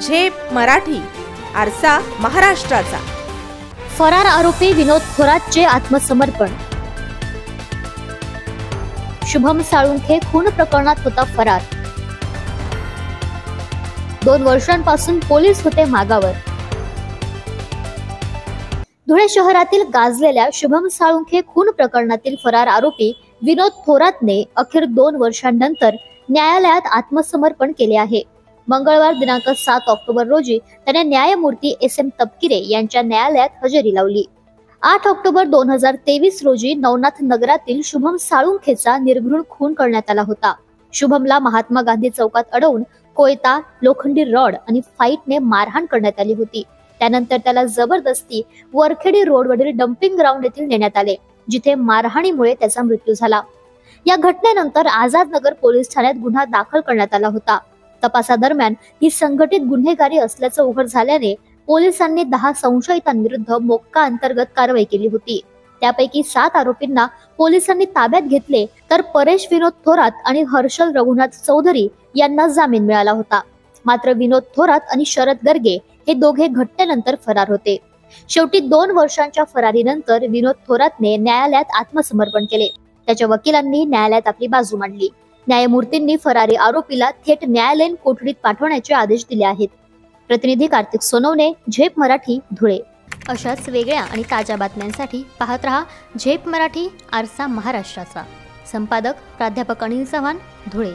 झेप मराठी, आरसा महाराष्ट्राचा। फरार आरोपी विनोद थोरातचे आत्मसमर्पण। शुभम साळुंखे खून प्रकरणात होता फरार। 2 वर्षांपासून पोलीस होते मागावर। धुळे शहरातील गाजलेल्या शुभम साळुंखे खून प्रकरणातील फरार आरोपी विनोद थोरातने अखेर 2 वर्षांनंतर न्यायालयात आत्मसमर्पण केले आहे। मंगळवार दिनांक 7 ऑक्टोबर रोजी त्याने न्यायमूर्ती SM तपकिरे यांच्या न्यायालयात हजेरी लावली। 8 ऑक्टोबर 2023 रोजी नवनाथ नगरातील शुभम साळुंखेचा निर्घृण खून करण्यात आला होता। शुभमला महात्मा गांधी चौकात अडवून कोयता, लोखंडी रॉड आणि फाईटने मारहाण करण्यात आली होती। त्यानंतर त्याला जबरदस्ती वरखेडी रोडवरील डम्पिंग ग्राउंड येथे नेण्यात आले, जिथे मारहाणीमुळे त्याचा मृत्यू झाला। या घटनेनंतर आझाद नगर पोलीस ठाण्यात गुन्हा दाखल करण्यात आला होता। तपासादरम्यान ही संघटित गुन्हेगारी असल्याचं उघड झाल्याने पोलिसांनी 10 संशयितांविरुद्ध मोक्का अंतर्गत कारवाई केली होती। त्यापैकी 7 आरोपींना पोलिसांनी ताब्यात घेतले, तर परेश विनोद थोरात आणि हर्षल रघुनाथ चौधरी यांना जामीन मिळाला होता। मात्र विनोद थोरात आणि शरद गर्गे हे दोघे घटनेनंतर फरार होते। शेवटी 2 वर्षांच्या फरारीनंतर विनोद थोरातने न्यायालयात आत्मसमर्पण केले। त्याच्या वकिलांनी न्यायालयात आपली बाजू मांडली। न्यायमूर्तींनी फरारी आरोपीला थेट न्यायालयीन कोठडीत पाठवण्याचे आदेश दिले आहेत। प्रतिनिधी कार्तिक सोनवणे, झेप मराठी, धुळे। अशाच वेगळ्या आणि ताज्या बातम्यांसाठी पाहत रहा झेप मराठी, आरसा महाराष्ट्राचा। संपादक प्राध्यापक अनिल चव्हाण, धुळे।